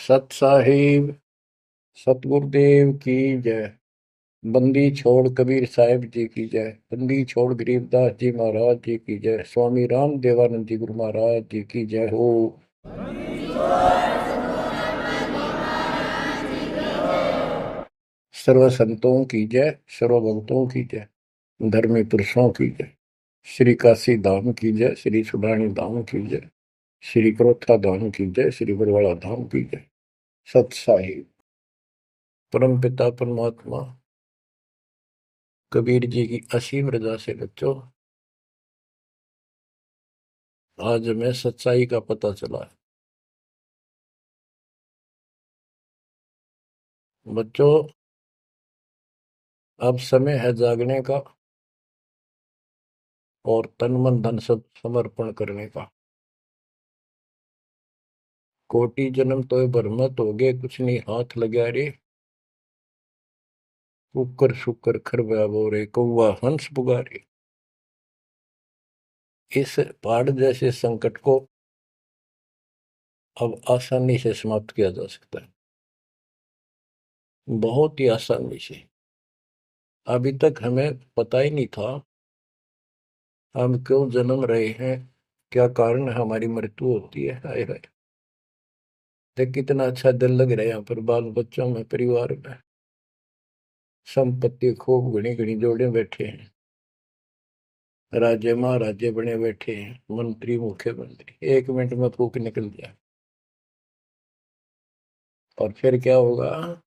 सत साहिब सतगुरुदेव की जय। बंदी छोड़ कबीर साहिब जी की जय। बंदी छोड़ गरीबदास जी महाराज जी की जय। स्वामी राम देवानंद जी गुरु महाराज जी की जय हो। सर्व संतों की जय, सर्व भक्तों की जय, धर्मी पुरुषों की जय। श्री काशी धाम की जय, श्री सुडानी धाम की जय, श्री क्रोथा धाम की जय, श्री बरवाड़ा धाम की जय। सत साहिब परम पिता परमात्मा कबीर जी की असीम रजा से बच्चों आज हमें सच्चाई का पता चला है। बच्चों अब समय है जागने का और तन मन धन सब समर्पण करने का। कोटि जन्म तो भरमत हो गए, कुछ नहीं हाथ लगा रे। कुकर शुकर खरबा बोरे, कौवा हंस पुगारे। इस पहाड़ जैसे संकट को अब आसानी से समाप्त किया जा सकता है, बहुत ही आसानी से। अभी तक हमें पता ही नहीं था हम क्यों जन्म रहे हैं, क्या कारण है हमारी मृत्यु होती है। हाय हाय, देख कितना अच्छा दिल लग रहा है यहाँ पर, बाल बच्चों में, परिवार में। संपत्ति खूब घनी घनी जोड़े बैठे हैं, राजे महाराजे बने बैठे हैं, मंत्री मुख्यमंत्री। एक मिनट में फूक निकल जाए और फिर क्या होगा।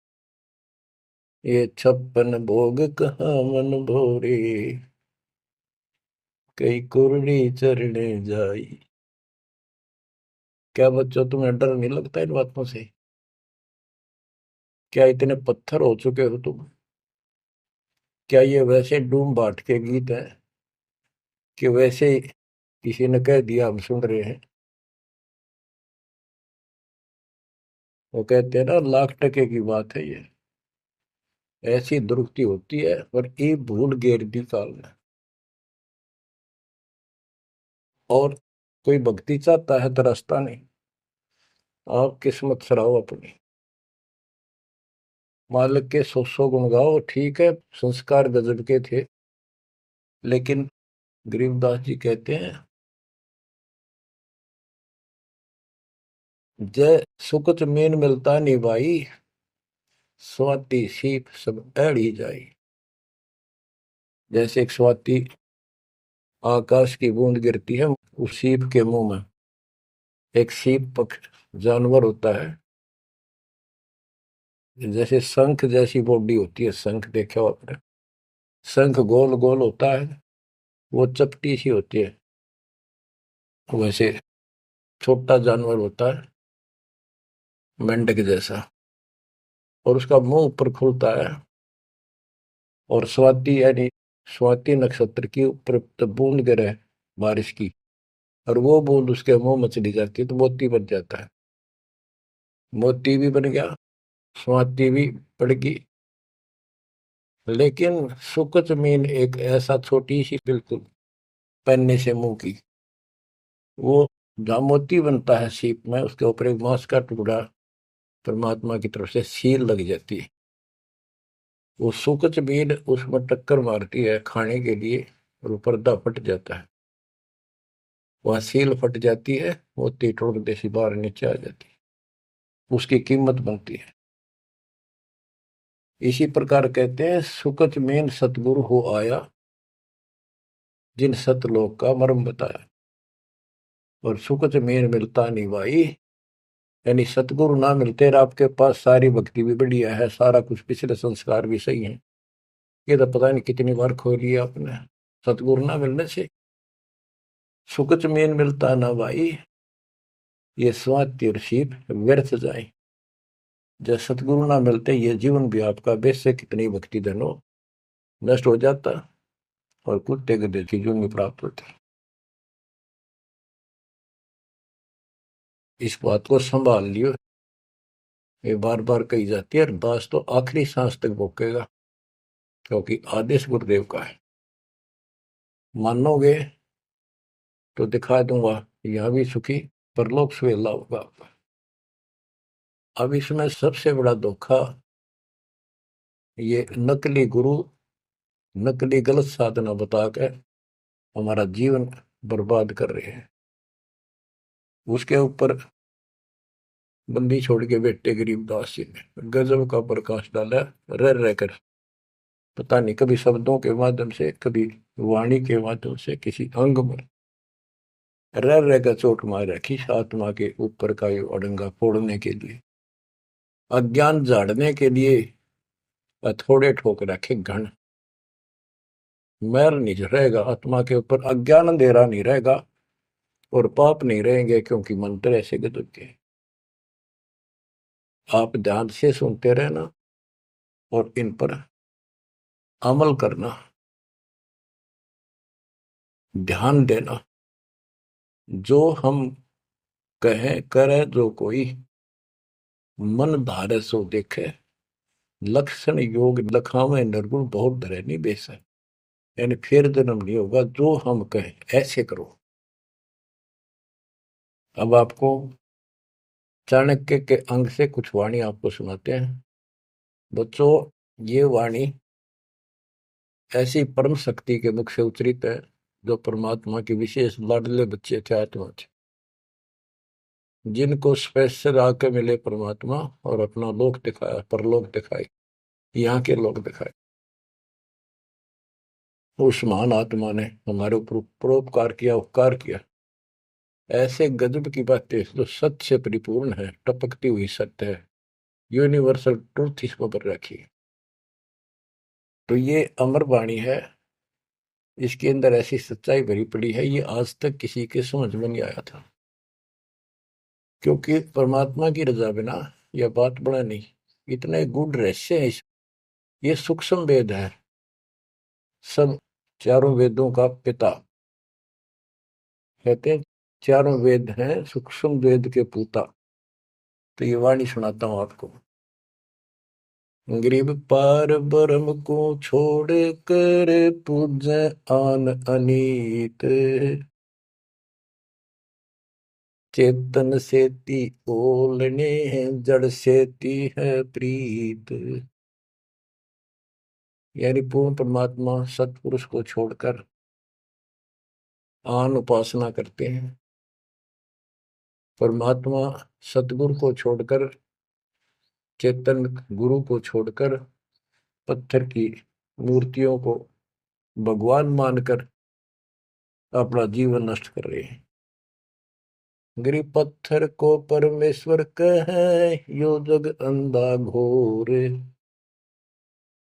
ये 56 भोग कहाँ मन भोरे, कई कुर्री चरणे जाई। क्या बच्चों तुम्हें डर नहीं लगता इन बातों से? क्या इतने पत्थर हो चुके हो तुम? क्या ये वैसे डूम बाट के गीत हैं कि वैसे ही किसी ने कह दिया हम सुन रहे हैं? वो कहते हैं ना, लाख टके की बात है ये। ऐसी दुरुक्ति होती है पर ये भूल गेर दी काल ने। और कोई भक्ति चाहता है तो रास्ता नहीं। आप किस्मत सराहो अपनी, मालिक के 100 गुण गाओ। ठीक है, संस्कार गजब के थे, लेकिन गरीबदास जी कहते हैं, जय सुकुच मेन मिलता नहीं भाई, स्वाति सीप सब एड़ी जाई। जैसे एक स्वाति आकाश की बूंद गिरती है उस सीप के मुंह में। एक सीप पक्ष जानवर होता है, जैसे शंख जैसी बॉडी होती है। शंख देखा हो आपने? शंख गोल गोल होता है, वो चपटी सी होती है। वैसे छोटा जानवर होता है, मेंढक जैसा, और उसका मुंह ऊपर खुलता है। और स्वाति यानी स्वाति नक्षत्र की ऊपर जब बूंद गिरे बारिश की, और वो बूंद उसके मुंह में चली जाती है तो मोती बन जाता है। मोती भी बन गया, स्वाति भी पड़ गई। लेकिन सुकच मीन एक ऐसा छोटी सी, बिल्कुल पन्ने से मुंह की, वो जहाँ मोती बनता है सीप में, उसके ऊपर एक मांस का टुकड़ा परमात्मा की तरफ से सील लग जाती है। वो सुकच मीन उसमें टक्कर मारती है खाने के लिए, और वो पर्दा फट जाता है। वह सील फट जाती है, मोती टुकड़े से बाहर नीचे आ जाती है, उसकी कीमत बनती है। इसी प्रकार कहते हैं, सुकच मेन सतगुरु हो आया, जिन सतलोक का मर्म बताया। और सुकच मेन मिलता नहीं भाई, यानी सतगुरु ना मिलते और आपके पास सारी भक्ति भी बढ़िया है, सारा कुछ पिछले संस्कार भी सही है, ये तो पता नहीं कितनी बार खो लिया आपने। सतगुरु ना मिलने से सुकच मेन मिलता ना भाई, ये स्वाति और सीप व्यर्थ जाए। जब सतगुरु ना मिलते, ये जीवन भी आपका वैसे कितनी भक्ति धन हो नष्ट हो जाता, और कुत्ते गधे की जूनी प्राप्त होती। इस बात को संभाल लियो, ये बार बार कही जाती है, और दास तो आखिरी सांस तक भोगेगा, क्योंकि आदेश गुरुदेव का है। मानोगे तो दिखा दूंगा, यहाँ भी सुखी परलोक सुहेला होगा आपका। अब इसमें सबसे बड़ा धोखा ये नकली गुरु, नकली गलत साधना बता के हमारा जीवन बर्बाद कर रहे हैं। उसके ऊपर बंदी छोड़ के बेटे गरीबदास जी ने गजब का प्रकाश डाला, रह रहकर। पता नहीं कभी शब्दों के माध्यम से, कभी वाणी के माध्यम से, किसी अंग में रह रहकर चोट मार रखी आत्मा के ऊपर का ये अड़ंगा फोड़ने के लिए, अज्ञान झाड़ने के लिए। थोड़े ठोक रखे घन, मैल नहीं रहेगा आत्मा के ऊपर, अज्ञान अंधेरा नहीं रहेगा और पाप नहीं रहेंगे, क्योंकि मंत्र ऐसे गजब के। आप ध्यान से सुनते रहना और इन पर अमल करना, ध्यान देना। जो हम कहें करे जो कोई, मन धारे सो देखे, लक्षण योग लखावे निर्गुण बहुत धरे नहीं बेस है। यानी फिर जन्म नहीं होगा, जो हम कहें ऐसे करो। अब आपको चाणक्य के अंग से कुछ वाणी आपको सुनाते हैं। बच्चों, ये वाणी ऐसी परम शक्ति के मुख से उच्चरित है, जो परमात्मा के विशेष लाडले बच्चे थे आत्मा थे, जिनको स्पेशल आके मिले परमात्मा और अपना लोक दिखाया, परलोक दिखाई, यहाँ के लोक दिखाए। उस महान आत्मा ने हमारे ऊपर परोपकार किया, उपकार किया। ऐसे गजब की बातें जो सत्य से परिपूर्ण है, टपकती हुई सत्य है, यूनिवर्सल ट्रूथ इसको पर रखी। तो ये अमर वाणी है, इसके अंदर ऐसी सच्चाई भरी पड़ी है, ये आज तक किसी के समझ में नहीं आया था। क्योंकि परमात्मा की रजा बिना यह बात बड़ा नहीं। इतने गूढ़ रहस्य है ये सूक्ष्म वेद है, सब चारों वेदों का पिता कहते हैं। चारों वेद हैं सूक्ष्म वेद के पूता। तो ये वाणी सुनाता हूं आपको। गरीब पार ब्रह्म को छोड़ कर पूजे आन अनीत, चेतन सेती ओलने जड़ सेती है प्रीत। यानी पूर्ण परमात्मा सतपुरुष को छोड़कर आन उपासना करते हैं। परमात्मा सतगुरु को छोड़कर, चेतन गुरु को छोड़कर पत्थर की मूर्तियों को भगवान मानकर अपना जीवन नष्ट कर रहे हैं। गरीब पत्थर को परमेश्वर कहे, यो जग अंधा घोर,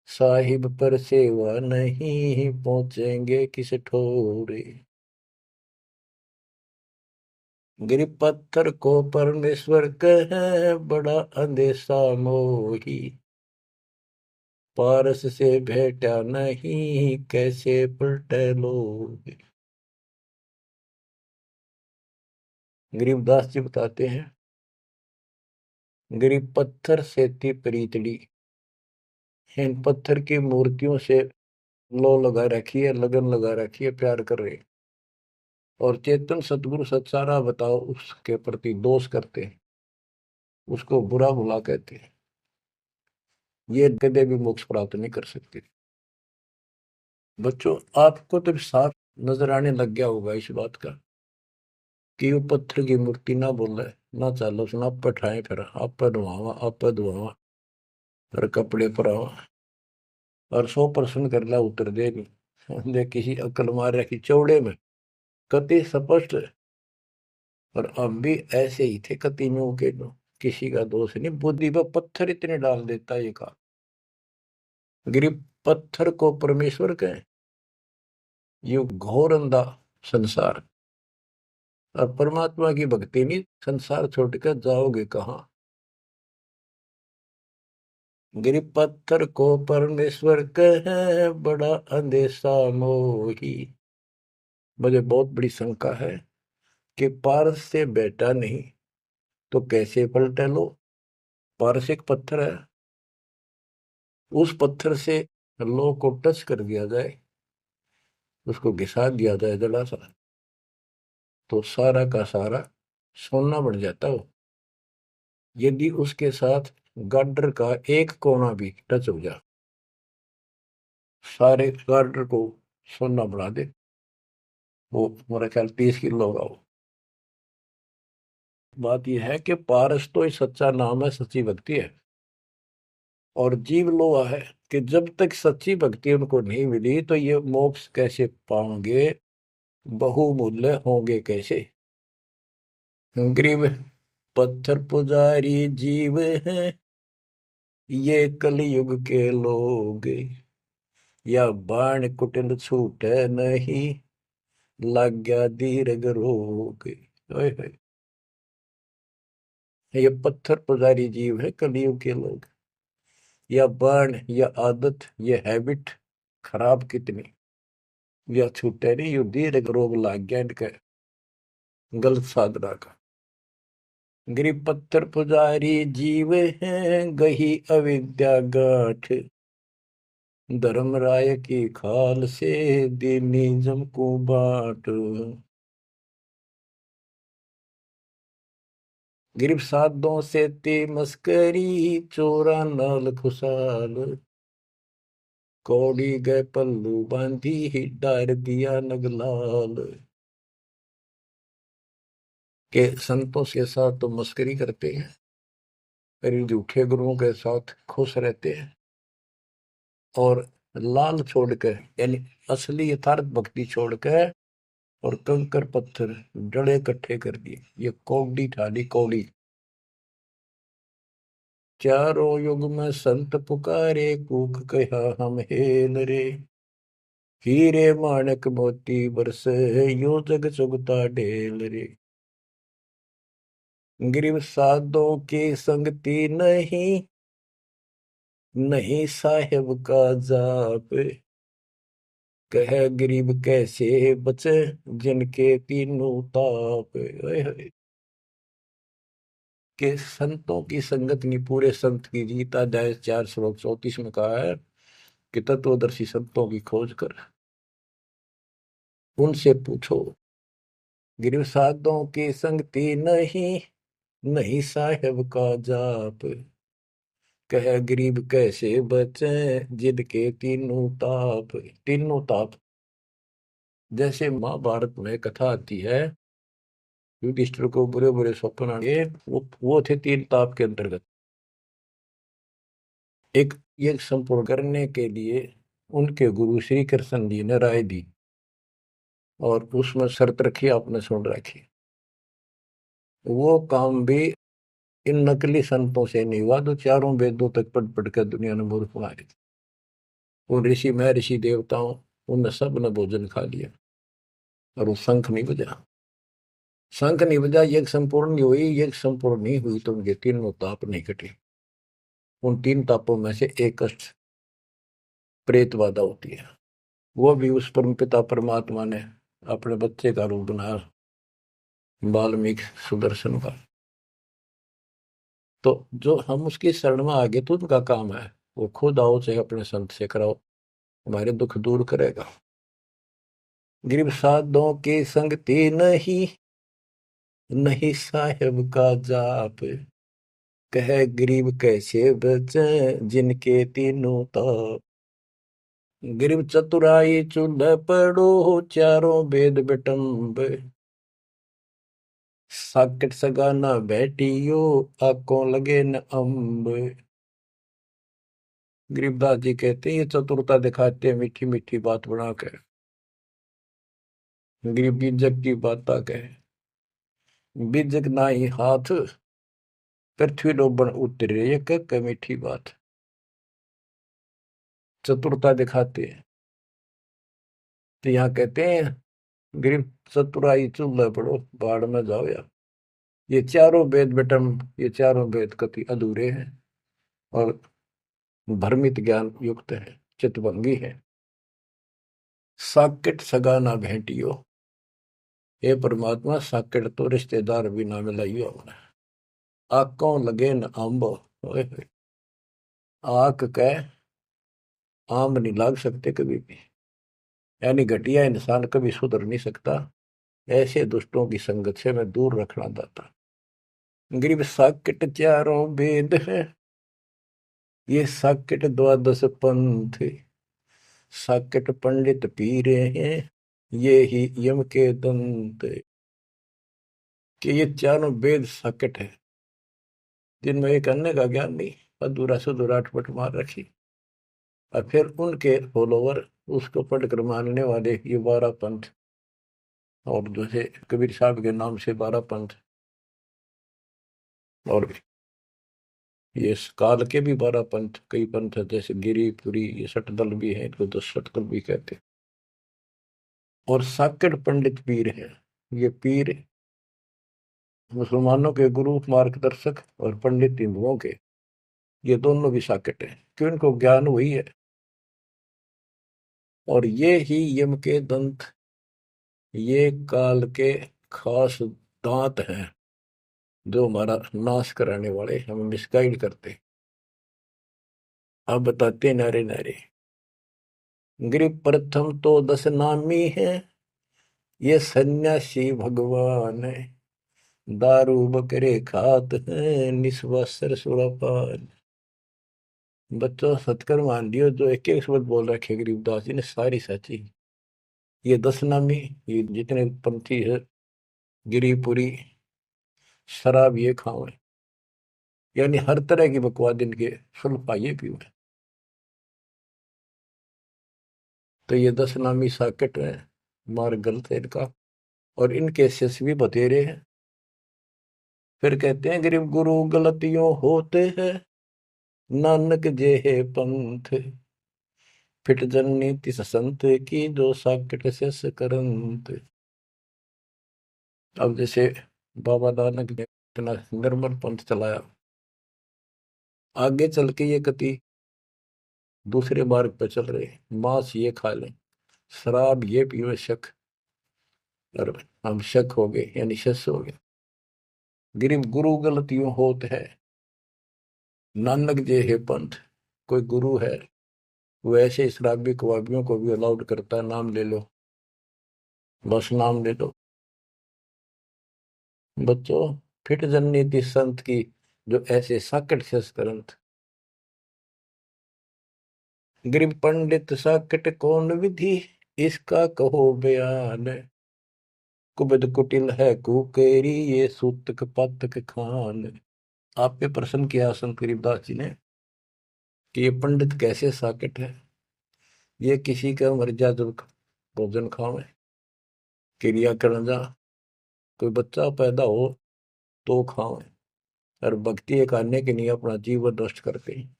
साहिब पर सेवा नहीं पहुंचेंगे किस ठोरे। गरीब पत्थर को परमेश्वर कहे, बड़ा अंदेशा मोही, पारस से भेटा नहीं कैसे पलटे लोग। गरीबदास जी बताते हैं, गरीब पत्थर से थी प्रीतड़ी, इन पत्थर की मूर्तियों से लो लगा रखी है, लगन लगा रखी है, प्यार कर रहे। और चेतन सतगुरु सत्सारा बताओ उसके प्रति दोष करते हैं, उसको बुरा भुला कहते हैं। ये कदे भी मोक्ष प्राप्त नहीं कर सकते। बच्चों, आपको तो साफ नजर आने लग गया होगा इस बात का कि वो पत्थर की मूर्ति ना बोले, ना चालो सुना, आप पठाए फिर आप धुआवा, आप धुआवा, फिर कपड़े पर आवा और 100% कर ला उतर दे नहीं। दे किसी अकल मार रखी चौड़े में, कति स्पष्ट। और अब भी ऐसे ही थे कतियों के, किसी का दोष नहीं, बुद्धि पर पत्थर इतने डाल देता ये का। गरीब पत्थर को परमेश्वर कहें, ये घोर अंधा संसार। और परमात्मा की भक्ति नहीं, संसार छोड़कर जाओगे कहाँ। गरीब पत्थर को परमेश्वर कहे, बड़ा अंदेशा मोही। मुझे बहुत बड़ी शंका है कि पारस से बेटा नहीं तो कैसे पलटे लो। पारस एक पत्थर है, उस पत्थर से लो को टच कर दिया जाए, उसको घिसा दिया जाए जरा सा, तो सारा का सारा सोना बन जाता हो। यदि उसके साथ गार्डर का एक कोना भी टच हो जाए, सारे गार्डर को सोना बना दे, वो मेरा ख्याल 30 किलो होगा वो। बात यह है कि पारस तो ही सच्चा नाम है, सच्ची भक्ति है। और जीव लोहा है कि जब तक सच्ची भक्ति उनको नहीं मिली तो ये मोक्ष कैसे पाएंगे, बहुमूल्य होंगे कैसे। गरीब पत्थर पुजारी जीव हैं ये कलयुग के लोग, या बाण कुटिल छूटे नहीं, लग गया दीर्घ रोग। ओए होए, ये पत्थर पुजारी जीव है कलयुग के लोग, या बाण या आदत, ये हैबिट खराब कितनी, या छूटे नहीं, यू दीर्घ रोग लग गया इनके गलत साधना का। गरीब पत्थर पुजारी जीव हैं गही अविद्या गाठ, धर्मराय की खाल से दीनिज्म को बाट। गिरब साधों से ते मस्करी, चोरा नाल खुशाल, कौड़ी गए पल्लू बांधी ही डार दिया नगलाल। के संतों के साथ तो मस्करी करते हैं, पर झूठे गुरुओं के साथ खुश रहते हैं, और लाल छोड़कर यानी असली यथार्थ भक्ति छोड़कर और कंकर पत्थर डले इकट्ठे कर दिए, ये कौड़ी ठाली कौड़ी। चारों युग में संत पुकारे, कूक कहा हम हेल रे, हीरे माणक मोती बरसे, यो जग चुगता ढेल रे। गिरव साधों की संगति नहीं, नहीं साहेब का जाप, कह गरीब कैसे बचे, जिनके तीनों ताप। ओए होए, के संतों की संगत नहीं, पूरे संत की जीत। अध्याय 4 श्लोक 34 में कहा है कि तत्वदर्शी संतों की खोज कर उनसे पूछो। गिरव साधों की संगति नहीं, नहीं साहेब का जाप, कह गरीब कैसे बचे, जिनके तीनों ताप। तीनों ताप, जैसे महाभारत में कथा आती है, युधिष्ठिर को बुरे बुरे स्वप्न आए, वो थे 3 ताप के अंतर्गत। एक ये संपूर्ण करने के लिए उनके गुरु श्री कृष्ण जी ने राय दी, और उसमें शर्त रखी, आपने सुन रखी। वो काम भी इन नकली संतों से नहीं हुआ, तो चारों वेदों तक पढ़ पढ़ कर दुनिया ने मूर्ख मारे थे। उन ऋषि में ऋषि देवताओं, उन सब ने भोजन खा लिया, और वो शंख नहीं बजा। शंख नहीं बजा, यज्ञ संपूर्ण नहीं हुई, यज्ञ संपूर्ण नहीं हुई तो उनके तीनों ताप नहीं कटे। उन 3 तापों में से एक कष्ट प्रेत बाधा होती है, वो भी उस परम पिता परमात्मा ने अपने बच्चे का रूप बनाया, वाल्मीकि सुदर्शन का। तो जो हम उसकी शरण में आगे तो उनका काम है, वो खुद आओ चाहे अपने संत से कराओ, हमारे दुख दूर करेगा। गरीब साधों की संगति नहीं, नहीं साहेब का जाप, कह गरीब कैसे बचे, जिनके तीनों ताप। गरीब चतुराई चूल्हे पड़ो, चारों वेद बिटम्ब, साकिट सगाना बैठियो, आंखों लगे न अम्ब। गरीबदास जी कहते हैं ये चतुरता दिखाते हैं मीठी मीठी बात बनाकर, गरीब बीजक की बात कहे, बीजक ना ही हाथ, पृथ्वी डोबन उतरे, ये कह मीठी बात। चतुरता दिखाते हैं, तो यहाँ कहते हैं गरीब चतुराई चूल्हे पड़ो, बाढ़ में जाओ यार। ये चारों वेद बेटम, ये चारों वेद कति अधूरे हैं और भ्रमित ज्ञान युक्त है, चितभंगी है। साकेट सगा ना भेंटियो, हे परमात्मा साकेट तो रिश्तेदार भी ना मिलाइयो हमने। आंखों लगे न आंब, ओए होए, आंख कह आम नहीं लाग सकते कभी भी, यानी घटिया इंसान कभी सुधर नहीं सकता। ऐसे दुष्टों की संगत से मैं दूर रखना चाहता। गरीब साकेट चारों वेद है, ये साकेट द्वादश पंथ, साकेट पंडित पीरे हैं, ये ही यम के दंत। कि ये चारों वेद साकेट है, जिनमें एक अन्य का ज्ञान नहीं, अधूरा सुधूरा अटपट मार रखी, और फिर उनके फॉलोवर उसको पढ़कर मानने वाले ये 12 पंथ, और जैसे कबीर साहब के नाम से 12 पंथ, और ये काल के भी 12 पंथ, कई पंथ है, जैसे गिरिपुरी, ये सटदल भी है, इनको 10 सटदल भी कहते हैं। और साकेट पंडित पीर है, ये पीर मुसलमानों के गुरु मार्गदर्शक, और पंडित हिंदुओं के, ये दोनों भी साकेट है, क्यों इनको ज्ञान वही है। और ये ही यम के दंत, ये काल के खास दांत हैं, जो हमारा नाश कराने वाले, हमें मिसगाइड करते। अब बताते नारे नारे। गिरि प्रथम तो 10 नामी है, ये सन्यासी भगवान है, दारू बकरे खात है, निस्वासर सुरापान। बच्चों सत्कर मान लियो, जो एक एक शब्द बोल रखे गरीबदास जी ने सारी सच्ची। ये 10 नामी, ये जितने पंथी है, गिरिपुरी, शराब ये खाओ, यानी हर तरह की बकवाद इनके सुन पाइए भी हुए। तो ये 10 नामी साकेट है, मार्ग गलत है इनका, और इनके शिष्य भी बतेरे हैं। फिर कहते हैं गरीब गुरु गलतियों होते हैं, नानक जे है पंथ, फिट जननी तिस संत की, जो साकेट शिष्य करंत। अब जैसे बाबा नानक ने इतना निर्मल पंथ चलाया, आगे चल के ये कति दूसरे मार्ग पर चल रहे, मांस ये खा लें, शराब ये पीवे शक, और हम शक हो गए, यानी शस हो गए। गरीब गुरु गलतियों होत है, नानक जे है पंथ। कोई गुरु है, वो ऐसे शराबी कबाबियों को भी अलाउड करता है, नाम ले लो, बस नाम ले लो। बच्चों फिट जननीति संत की, जो ऐसे साकट शस करंत। गरीब पंडित साकट कौन विधि, इसका कहो बयान, कुबद कुटिल है कुकेरी, ये सूतक पातक खान। आप पे प्रश्न किया संत गरीबदास जी ने कि ये पंडित कैसे साकेट है, ये किसी का मर्यादा भोजन खावे, क्रिया करना जा, कोई बच्चा पैदा हो तो खावे, और भक्ति करने के लिए अपना जीवन नष्ट करते हैं।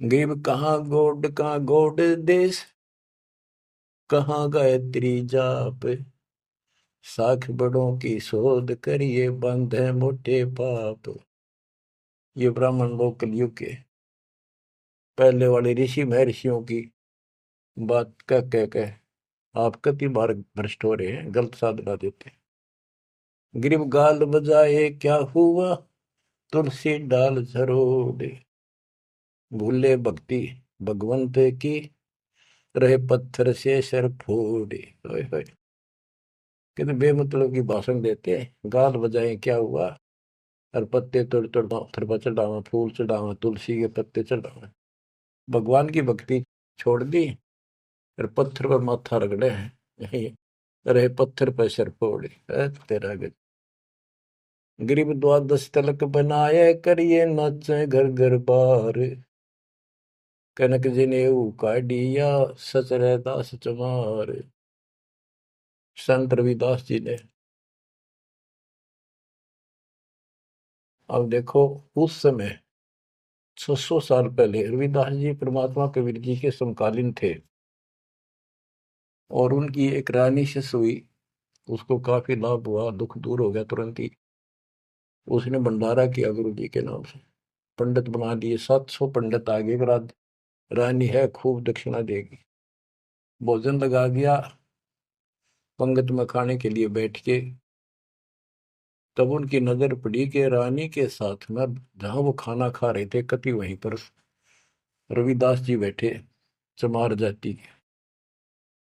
गरीब कहाँ गोड देश, कहाँ गायत्री जाप, साख बड़ों की शोध करिए, बंधे मोटे पाप। ये ब्राह्मण लोग कलयुग के पहले वाले ऋषि महर्षियों की बात कह आप कति बार भ्रष्ट हो रहे हैं, गलत साधना देते हैं। गिरिब गाल बजाए क्या हुआ, तुलसी डाल झरोड़े, भूले भक्ति भगवंत की, रहे पत्थर से सर फोड़े। ओए होए, कितने बेमतलब की भाषण देते हैं। गाल बजाए क्या हुआ, और पत्ते तोड़ तोड़ पत्थर पर चढ़ावा, फूल चढ़ावा, तुलसी के पत्ते चढ़ावा, भगवान की भक्ति छोड़ दी, और पत्थर पर माथा रगड़े हैं, रहे पत्थर पर सर फोड़े। तेरा गज। गरीब द्वादश तलक बनाए, करिए नाचे घर घर बार, कनक जनेऊ काढ़िया, सच रहदास चमार। संत रविदास जी ने, अब देखो उस समय 600 साल पहले रविदास जी परमात्मा कबीर जी के समकालीन थे, और उनकी एक रानी शिष्य हुई, उसको काफी लाभ हुआ, दुख दूर हो गया तुरंत ही। उसने भंडारा किया गुरु जी के नाम से, पंडित बना दिए, 700 पंडित आगे, रानी है खूब दक्षिणा देगी। भोजन लगा दिया, पंगत में खाने के लिए बैठ के, तब उनकी नजर पड़ी कि रानी के साथ में जहां वो खाना खा रहे थे, कति वहीं पर रविदास जी बैठे, चमार जाति के।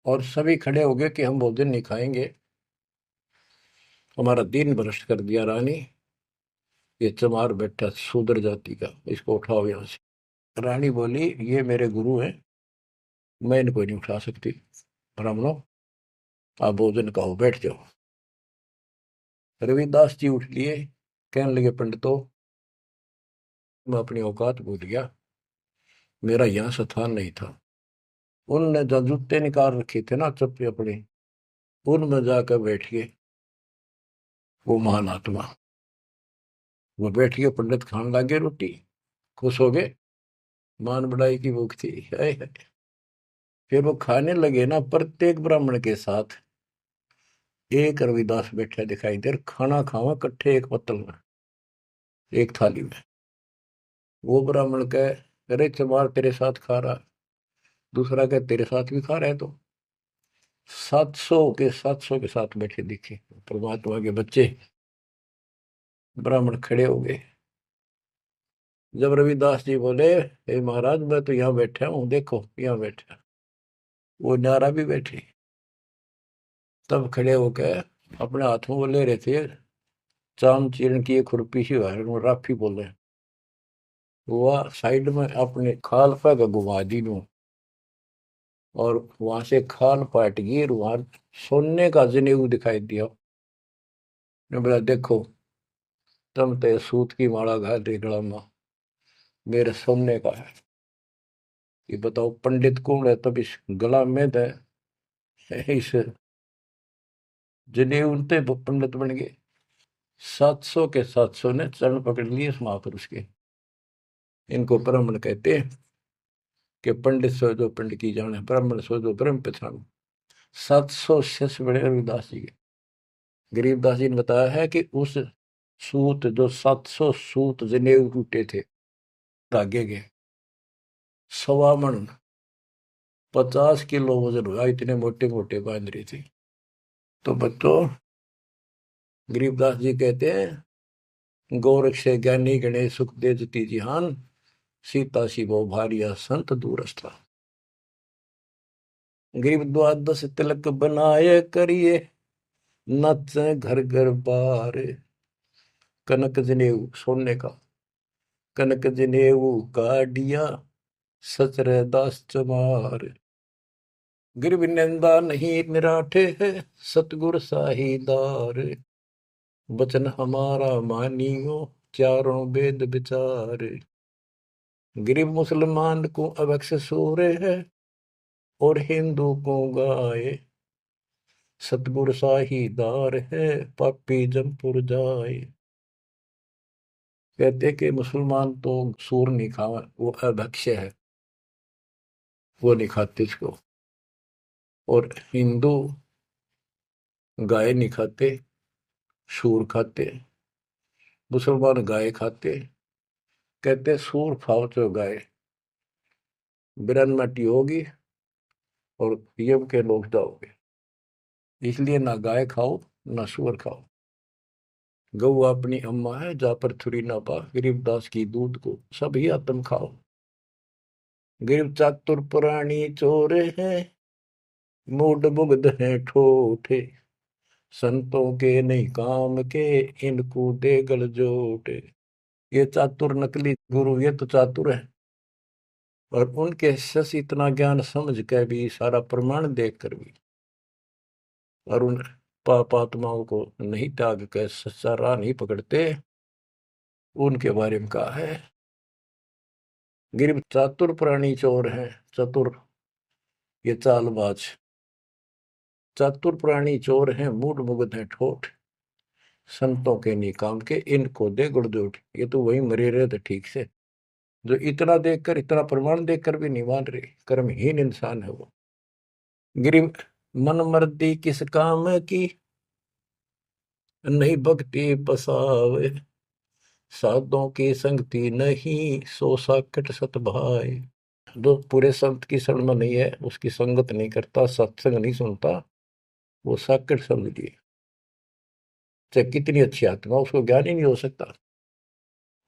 और सभी खड़े हो गए कि हम भोजन नहीं खाएंगे, हमारा दिन भ्रष्ट कर दिया रानी। ये चमार बैठा शूद्र जाति का, इसको उठाओ यहाँ से। रानी बोली ये मेरे गुरु हैं, मैं इनको नहीं उठा सकती। ब्राह्मणों आप भोजन कहो, बैठ जाओ। रविदास जी उठ लिए, कहने लगे पंडितों मैं अपनी औकात भूल गया, मेरा यहाँ स्थान नहीं था। उनने जो जूते निकाल रखे थे ना चप्पे अपने, उनमें जाकर बैठ गए वो महान आत्मा। वो बैठ गए, पंडित खाने लगे रोटी, खुश हो गए, मान बढ़ाई की भूख थी। हाय हाय। फिर वो खाने लगे ना, प्रत्येक ब्राह्मण के साथ एक रविदास बैठा दिखाई दे, खाना खावा इकट्ठे एक पत्तल में, एक थाली में। वो ब्राह्मण कहे अरे चमार तेरे साथ खा रहा, दूसरा कहे तेरे साथ भी खा रहा है। तो 700 के साथ बैठे दिखे परमात्मा के बच्चे। ब्राह्मण खड़े हो गए। जब रविदास जी बोले हे महाराज मैं तो यहाँ बैठा हूँ, देखो यहाँ बैठा, वो नारा भी बैठे। तब खड़े होकर अपने हाथ में वो ले रहे थे चाम चीरण की एक खुरपी सी राफी बोले, वो साइड में अपने खाल पर घुमा दी नू, और वहां से खाल पाट गई, वहां सोने का जनेऊ दिखाई दिया। ने बोला देखो तुम तो सूत की माला घाल रही गला में, मेरे सोने का है। ये बताओ पंडित कौन है, तब इस गला में दे इस जनेऊ ते पंडित बन गए। 700 ने चरण पकड़ लिए इस महापुरुष के। इनको ब्राह्मण कहते हैं कि पंडित सो जो पंडित की जाने, ब्राह्मण सो जो ब्रह्म पहचान। 700 शिष्य बड़े रविदास जी के। गरीबदास जी ने बताया है कि उस सूत जो 700 सूत जनेऊ टूटे थे धागे के, 1.25 मन 50 किलो वजन हुआ, इतने मोटे मोटे बांध रही थी। तो बच्चों गरीबदास जी कहते हैं गोरख से ज्ञानी गणेश सुख दे जती जिहान, सीता शिवो भारिया संत दूरस्था। गरीब द्वादश तिलक बनाए करिए, नच घर घर बार। कनक जनेऊ सोने का, कनक जनेऊ काडिया सचर दास चमार। गिरव निंदा नहीं निराठे है, सतगुर साहीदार। वचन हमारा मानियो, चारों वेद विचार। गरीब मुसलमान को अवक्ष सूरे है, और हिंदू को गाए। सतगुर साहीदार है, पापी जमपुर जाए। कहते कि मुसलमान तो सूर नहीं खावा, वो अभक्ष्य है, वो नहीं खाते इसको। और हिंदू गाय नहीं खाते, सूर खाते। मुसलमान गाय खाते। कहते सूर खाओ तो गाय बिरन मटी होगी और यम के लोग जाओगे, इसलिए ना गाय खाओ ना सूअर खाओ। गऊ अपनी अम्मा है, जा पर थुरी ना पा, गरीबदास की दूध को सभी आत्म खाओ। गरीब चातुर पुरानी चोर है, मूड मुग्ध है ठोठे। संतों के नहीं काम के, इनको दे गल जोटे। ये चातुर नकली गुरु ये तो चातुर है, और उनके शिष्य इतना ज्ञान समझ के भी, सारा प्रमाण देख कर भी, और उन पाप आत्माओं को नहीं त्याग कर सच्चा राह नहीं पकड़ते। उनके बारे में कहा है गिर चातुर प्राणी चोर है। चतुर ये चालबाज, चातुर प्राणी चोर हैं, मूड मुग्ध है ठोठ। संतों के नहीं काम के, इनको दे गुड़जोट। ये तो वही मरे रहे थे ठीक से, जो इतना देखकर, इतना प्रमाण देखकर भी नहीं मान रहे, कर्महीन इंसान है वो। गिरी मन मर्दी किस काम की, नहीं भक्ति बसावे। साधों की संगति नहीं, सो साकट सत भाई। जो पूरे संत की शरण में नहीं है, उसकी संगत नहीं करता, सत्संग नहीं सुनता, वो साकट समझिए। चाहे कितनी अच्छी आत्मा, उसको ज्ञान ही नहीं हो सकता।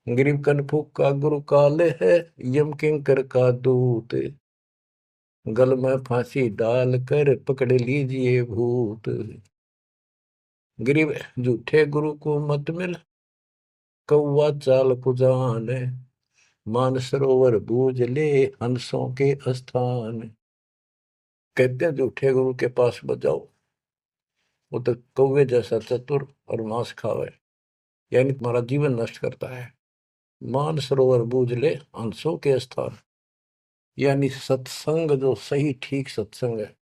गरीब कनफूक का गुरु काले है, यम किंकर का दूत। गल में फांसी डाल कर पकड़ लीजिए भूत। गरीब झूठे गुरु को मत मिल, कौवा चाल कुजान, मानसरोवर बूझ ले हंसों के स्थान। कहते हैं झूठे गुरु के पास बजाओ, वो तो कौवे जैसा चतुर और मांस खावे, यानी तुम्हारा जीवन नष्ट करता है। मानसरोवर बूझ ले हंसों के स्थान, यानी सत्संग जो सही ठीक सत्संग है,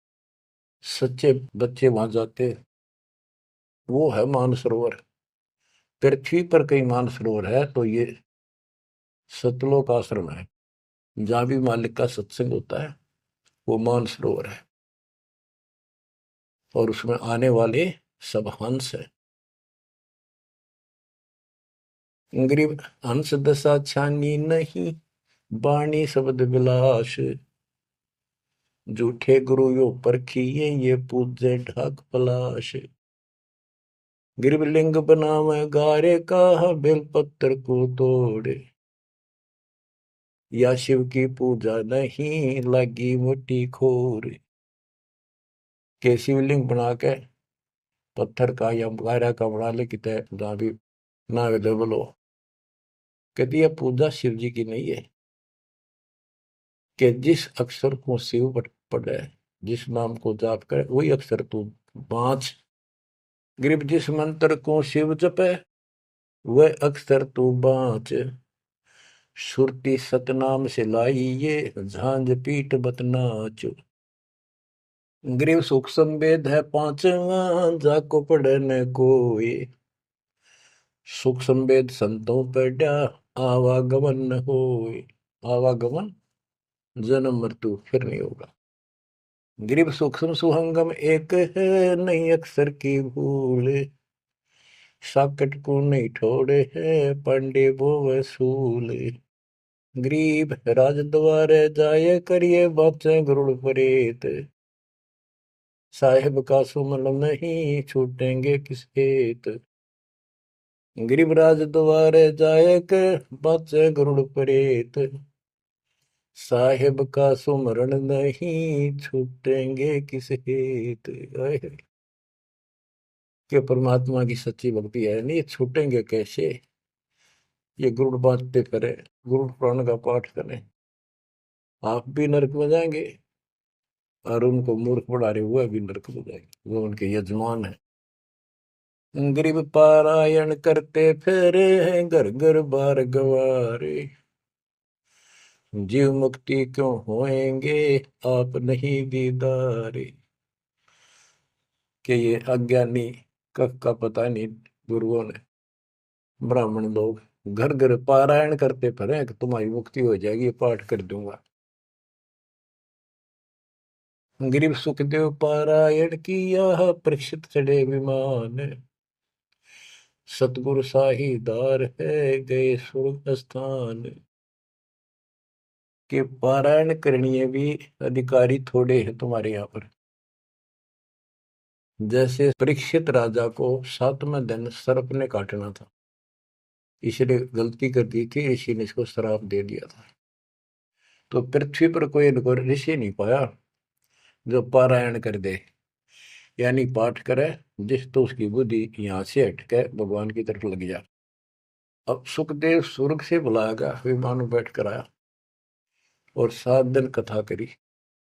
सच्चे बच्चे वहां जाते, वो है मानसरोवर। पृथ्वी पर कई मानसरोवर है, तो ये सतलोक आश्रम है, जहां भी मालिक का सत्संग होता है वो मानसरोवर है, और उसमें आने वाले सब हंस है। गरीब हंस दशा छानी नहीं, बाणी शब्द विलास। झूठे गुरु यो परखिए, ये पूजे ढाक पलाश। गिरब लिंग बनावे गारे का, बेलपत्र को तोड़े। या शिव की पूजा नहीं, लगी मोटी खोर। के शिवलिंग बना के पत्थर का या गारा का बना ले, कितने जहां भी ना अवेलेबल हो, कहती है पूजा शिव जी की नहीं है। कि जिस अक्षर को शिव पढ़े, जिस नाम को जाप करे, वही अक्षर तू बाँच। ग्रीब जिस मंत्र को शिव जपे, वह अक्षर तू बाँच। सुरती सतनाम से लाई ये, झांझ पीठ बतनाच। ग्रीव सुख संवेद है पांचवा, जाको पढ़े न कोई। सुख संवेद संतों पढ़ा, आवागमन न होए। आवागमन जन्म मृत्यु फिर नहीं होगा। गिरिव सूक्ष्म सुहंगम एक है, नहीं अक्षर की भूल। साकट को नहीं ठोड़े है, पांडे वो वसूल। गरीब राज द्वारे जाए, करिए बातें गरुड़ परेत। साहेब का सुमन नहीं, छूटेंगे किस हेत। गरीब राज द्वारे जाए, कर बातें गरुड़ परेत। साहेब का सुमरण नहीं, छूटेंगे किस हेत। कि परमात्मा की सच्ची भक्ति है नहीं, छूटेंगे कैसे। ये गुरुड़ बांटते करें, गुरुड़ पुराण का पाठ करें, आप भी नरक में जाएंगे, और उनको मूर्ख बना रहे हुए भी नरक में जाएंगे, वो उनके यजमान है। गरीब पारायण करते फेरे हैं, घर घर बार गवारे। जीव मुक्ति क्यों होएंगे, आप नहीं दीदारे। कि ये अज्ञानी कख का पता नहीं गुरुओं ने, ब्राह्मण लोग घर घर पारायण करते फिरे कि तुम्हारी मुक्ति हो जाएगी, पाठ कर दूंगा। गरीब सुखदेव पारायण किया, परीक्षित चढ़े विमान। सतगुरु साहीदार है, गए स्वर्ग स्थान। के पारायण करनी भी अधिकारी थोड़े हैं तुम्हारे यहाँ पर। जैसे परीक्षित राजा को 7वें दिन सर्प ने काटना था, इसलिए गलती कर दी थी, ऋषि ने इसको श्राप दे दिया था। तो पृथ्वी पर कोई इनको ऋषि नहीं पाया जो पारायण कर दे, यानी पाठ करे, जिस तो उसकी बुद्धि यहाँ से हटके भगवान की तरफ लग जा। अब सुखदेव स्वर्ग से बुलाया गया, विमान में बैठ कर आया और 7 दिन कथा करी,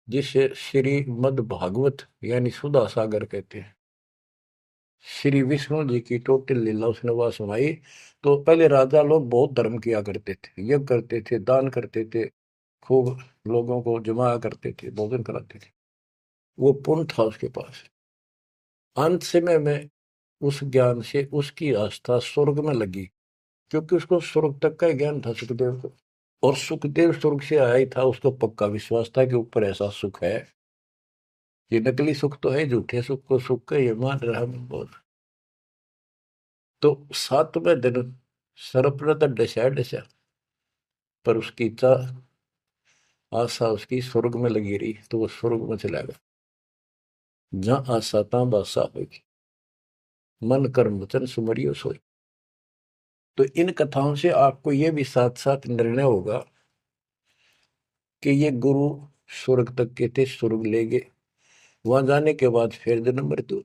जिसे श्री मद भागवत यानी सुधा सागर कहते हैं। श्री विष्णु जी की टोटल लीला उसने वह सुनाई। तो पहले राजा लोग बहुत धर्म किया करते थे, यज्ञ करते थे, दान करते थे, खूब लोगों को जमाया करते थे, भोजन कराते थे, वो पुण्य था उसके पास। अंत समय में उस ज्ञान से उसकी आस्था स्वर्ग में लगी, क्योंकि उसको स्वर्ग तक का ज्ञान था सुखदेव को। और सुखदेव स्वर्ग से आया ही था, उसको पक्का विश्वास था कि ऊपर ऐसा सुख है। ये नकली सुख तो है, झूठे सुख को सुख का ये मान रहा बहुत। तो 7वें दिन सर्प ने तो डसा डसा, पर उसकी आशा उसकी स्वर्ग में लगी रही, तो वो स्वर्ग में चला गया। जहां आशा तहां बासा होगी, मन कर्म वचन सुमरियो सोई। तो इन कथाओं से आपको ये भी साथ साथ निर्णय होगा कि ये गुरु स्वर्ग तक के थे, स्वर्ग ले गए, वहां जाने के बाद फिर जन्म मृत्यु।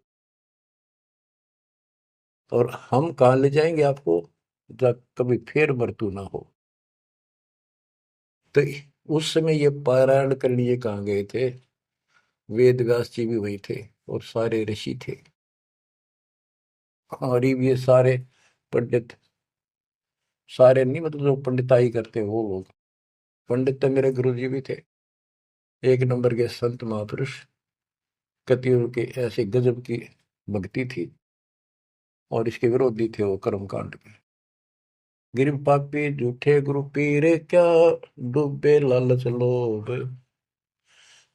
और हम कहाँ ले जाएंगे आपको, जब कभी फिर मृत्यु ना हो। तो उस समय ये पारायण करने लिए कहाँ गए थे? वेद व्यास जी भी वही थे और सारे ऋषि थे, और ये सारे पंडित, सारे नहीं मतलब जो पंडिताई करते वो लोग। पंडित तो मेरे गुरु जी भी थे, एक नंबर के संत महापुरुष। कतियों के ऐसे गजब की भक्ति थी, और इसके विरोधी थे वो कर्म कांड के। गिर पापी झूठे गुरु पीरे क्या, डूबे लालच लोभ,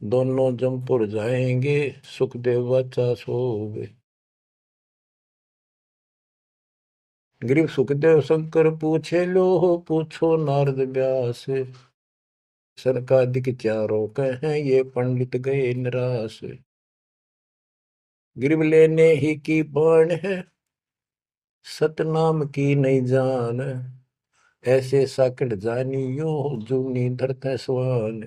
दोनों जमपुर जाएंगे, सुखदेव वाचा सोवे। गिरीव सुखदेव शंकर पूछे लो, पूछो नारद व्यास, सरकादिक चारों कहें ये पंडित गए निराश। गिरीव लेने ही की बाण है, सतनाम की नहीं जान, ऐसे साकट जानियो, जूनी धरते स्वान।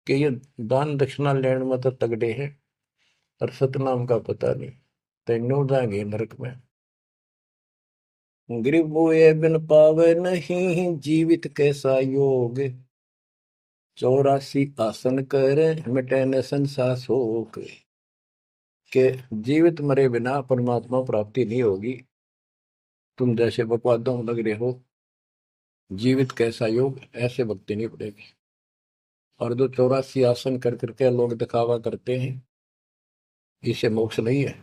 कि ये दान दक्षिणा लेने में तो तगड़े हैं, और सतनाम का पता नहीं, तेनों जाएंगे नरक में। गिरीव मुए बिन पावे नहीं, जीवित कैसा योग, 84 आसन करे, मिटे न संसार शोक। के जीवित मरे बिना परमात्मा प्राप्ति नहीं होगी। तुम जैसे बकवादों में लग रहे हो, जीवित कैसा योग, ऐसे भक्ति नहीं पड़ेगी। और जो 84 आसन कर करके लोग दिखावा करते हैं, इसे मोक्ष नहीं है।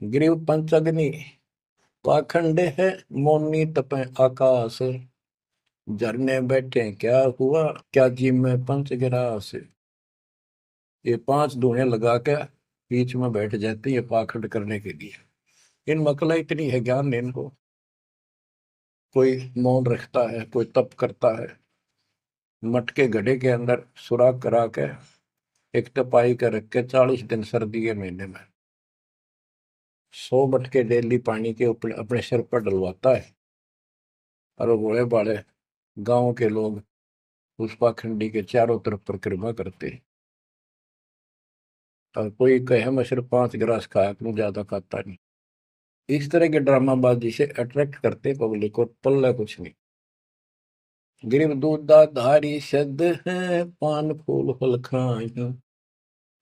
गिरीव पंचअग्नि पाखंड है, मौनी तपे आकाश, झरने बैठे क्या हुआ, क्या जी में पंच गिरास। ये 5 धुएं लगा के बीच में बैठ जाते हैं, ये पाखंड करने के लिए। इन मकला इतनी है ज्ञान नहीं इनको। कोई मौन रखता है, कोई तप करता है, मटके घड़े के अंदर सुराख करा के एक तपाई कर रख के 40 दिन सर्दी के महीने में 100 मटके डेली पानी के ऊपर अपने सिर पर डलवाता है, और वो बड़े बड़े गांव के लोग उस पाखंडी के चारों तरफ परिक्रमा करते हैं। और कोई कहे मैं सिर्फ 5 गिलास खाया करूं, ज्यादा खाता नहीं। इस तरह के ड्रामाबाजी से अट्रैक्ट करते पब्लिक को, पल्ला कुछ नहीं। गिरिव दूधा धारी शब्द है, पान फूल फल खाई,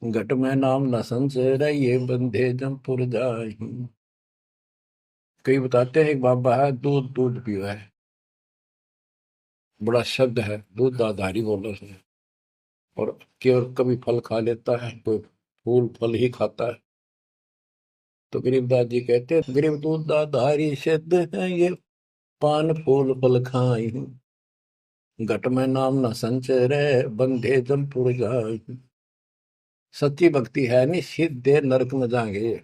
घट में नाम न संचय, ये बंधे जमपुर जाई। कई बताते हैं एक बाबा है, दूध दूध पिया है, बड़ा शब्द है, दूध दाधारी बोलो से। और केवल कभी फल खा लेता है, कोई फूल फल ही खाता है। तो गरीबदास जी कहते हैं, गरीब दूध दाधारी शब्द है, ये पान फूल फल खाई, घट में नाम न संचय रहे, बंधे जमपुर जाई। सच्ची भक्ति है नहीं, सीधे नरक में जाएंगे।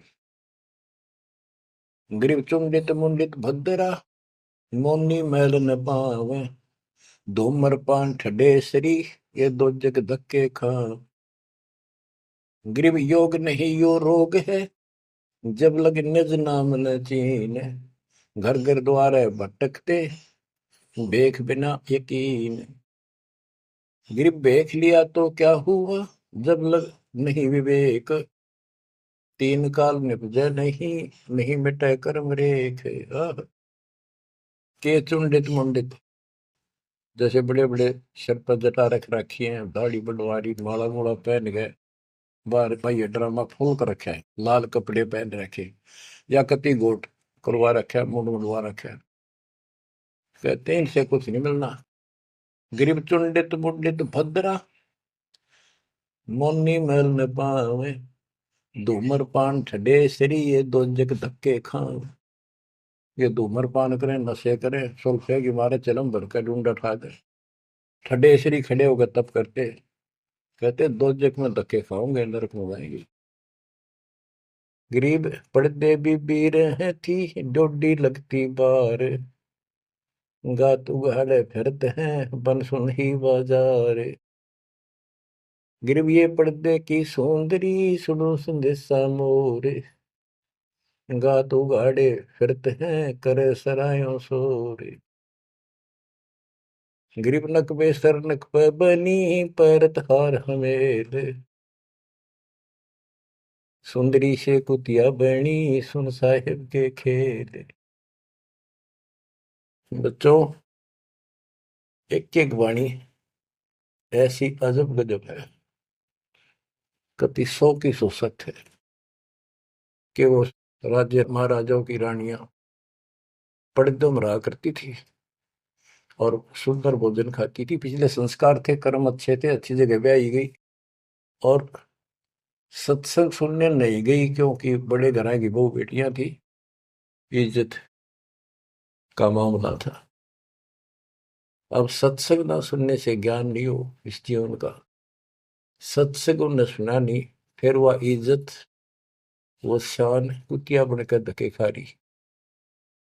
गरीब चुंडित मुंडित भद्रा, मोनी मैल न पावे, धूमर पान ठडेसरी, ये दो जग धक्के खा। गरीब योग नहीं यो रोग है, जब लग निज नाम न चीन, घर घर द्वारे भटकते, बेख बिना यकीन। गरीब बेख लिया तो क्या हुआ, जब लग नहीं विवेक, तीन काल निपजे नहीं, नहीं मिटे कर्म रेख। के चुंडित मुंडित, जैसे बड़े बड़े सिर पर जटा रख रखी है, दाढ़ी बड़वारी, माला मोला पहन गए, बाहर भाई ड्रामा फूल कर रखा है, लाल कपड़े पहन रखे, या कति गोट करवा रखा है, मुंड मुंडवा रखा है। कहते हैं इनसे कुछ नहीं मिलना। गरीब चुंडित मुंडित भद्रा, मोनी मैल न पावे, धूमर पान ठडे सरी, ये दो जग धक्के खाओ। ये धूमर पान करें, नशे करें, सुल्फे की मारे चलम भर कर ढूंढ उठा दे, ठडे सरी खड़े होकर तप करते, कहते दो जग में धक्के खाओगे, नरक में जाएंगे। गरीब पड़दे भी बीर है थी, डोडी लगती बार, गात उगाड़े फिरते हैं, बन सुन ही बाजार। गरीब ये पर्दे की सौंदरी, सुनो संदेशा मोर, गात उगाड़े फिरते हैं, करे सरायों शोर। गरीब नक पे सर नक पे बनी, पैरत हार हमेल, सुंदरी से कुतिया बनी, सुन साहिब के खेल। बच्चों, एक एक वाणी ऐसी अजब गजब है, कति 100 की 100 सत्य है कि वो राज्य महाराजाओं की रानियां पर्दों में रहा करती थी और सुंदर भोजन खाती थी। पिछले संस्कार थे, कर्म अच्छे थे, अच्छी जगह ब्याही गई और सत्संग सुनने नहीं गई क्योंकि बड़े घरां की बहू बेटियां थी, इज्जत का मामला था। अब सत्संग ना सुनने से ज्ञान नहीं हो इस जीवन का, सत्संग उन्हें सुना नहीं, फिर वह इज्जत वो शान कुतिया बनकर धके खा रही।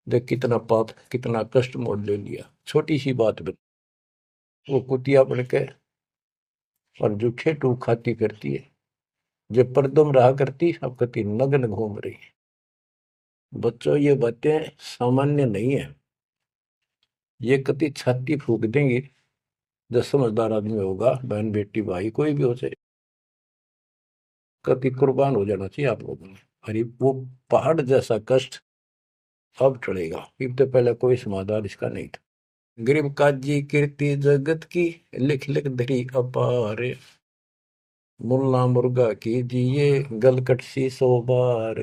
देख कितना पाप, कितना कष्ट मोल ले लिया छोटी सी बात बन, वो कुतिया बनके और जूठे टूक खाती फिरती है। जब पर्दों में रहा करती अब कति नग्न घूम रही है। बच्चों, ये बातें सामान्य नहीं है, ये कति छाती फूक देंगी। जो समझदार आदमी होगा, बहन बेटी भाई कोई भी हो जाए, कति कुर्बान हो जाना चाहिए आप लोगों ने। अरे वो पहाड़ जैसा कष्ट अब चढ़ेगा, इससे पहले कोई समाधान इसका नहीं था। गरीब काजी कीर्ति जगत की, लिख लिख धरी अपार, मुल्ला मुर्गा कीजिए गलकट सी 100 बार।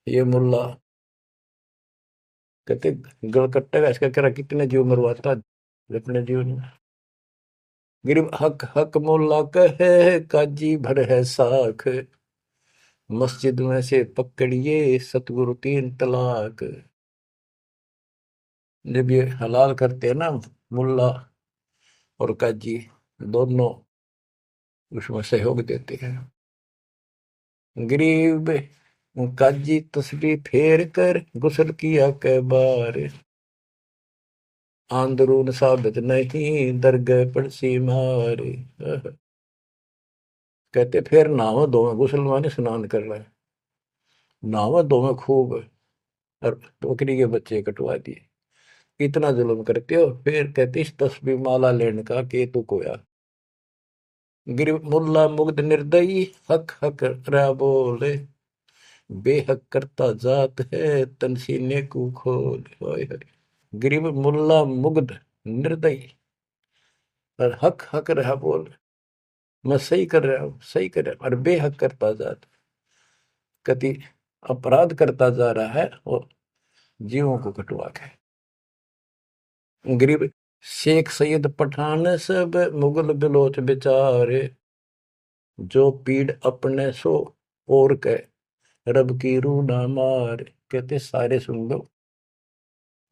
ये मुल्ला कहते गलकट्टे का इसका कह कितने जीव मरवाता अपने जीवन में। गरीब हक हक मुल्ला कहे काजी भर है साख, मस्जिद में से पकड़िए सतगुरु 3 तलाक। जब ये हलाल करते हैं ना मुल्ला और काजी दोनों उसमें सहयोग देते हैं। गरीब काजी तस्बीह फेर कर गुस्ल किया कै बार, आंदरून साबित नहीं दरगह पड़सी मार। कहते फिर नहावा धोवे, गुस्ल माने स्नान कर रहे, नहावा धोवे खूब और बकरी के बच्चे कटवा दिए। इतना जुल्म करते हो, फिर कहते इस तस्बीह माला लेने का के तू कोया। गिर मुल्ला मुग्ध निर्दयी हक हक रहा बोले, बेहक करता जात है तनसीने को खोल। गरीब मुल्ला मुग्ध निर्दयी और हक हक रहा बोल, मैं सही कर रहा हूं, सही कर रहा हूं, और बेहक करता जात, कति अपराध करता जा रहा है और जीवों को कटवा के। गरीब शेख सैयद पठान सब मुगल बिलोच बेचारे, जो पीड़ अपने सो और के रब की रूह ना मार। कहते सारे सुन लो,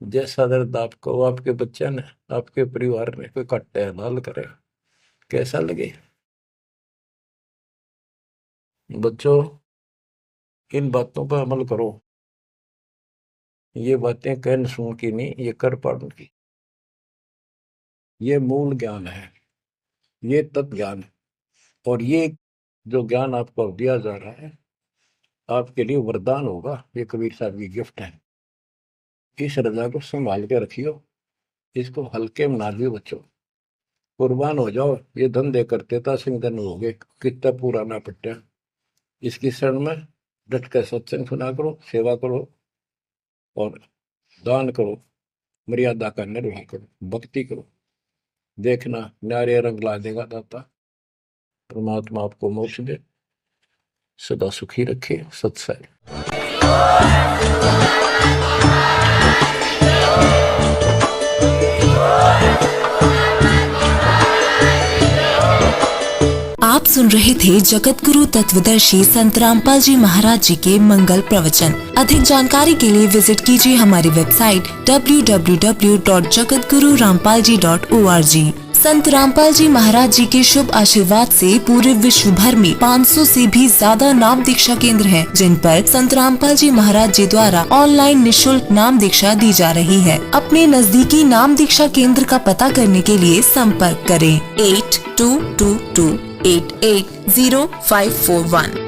जैसा दर्द आपको आपके बच्चे ने आपके परिवार में कोई कट्टे हलाल करे कैसा लगे। बच्चों, इन बातों पर अमल करो, ये बातें कहन सुन की नहीं, ये कर पाड़न की। ये मूल ज्ञान है, ये तत्व ज्ञान है, और ये जो ज्ञान आपको दिया जा रहा है आपके लिए वरदान होगा। ये कबीर साहब की गिफ्ट है, इस रजा को संभाल के रखियो, इसको हल्के में ना दियो बच्चों, कुर्बान हो जाओ। ये धंधे करते था सिंह धन हो गए, कितना पूरा ना पट्टा। इसकी शरण में डट कर सत्संग सुना करो, सेवा करो और दान करो, मर्यादा का निर्वाह करो, भक्ति करो। देखना न्यारे रंग ला देगा दाता। परमात्मा आपको मोक्ष दे, सदा सुखी रखे। सत्संग। आप सुन रहे थे जगत गुरु तत्वदर्शी संत रामपाल जी महाराज जी के मंगल प्रवचन। अधिक जानकारी के लिए विजिट कीजिए हमारी वेबसाइट www.jagatgururampalji.org। संत रामपाल जी महाराज जी के शुभ आशीर्वाद से पूरे विश्व भर में 500 से भी ज्यादा नाम दीक्षा केंद्र हैं, जिन पर संत रामपाल जी महाराज जी द्वारा ऑनलाइन निशुल्क नाम दीक्षा दी जा रही है। अपने नजदीकी नाम दीक्षा केंद्र का पता करने के लिए संपर्क करें 8222880541।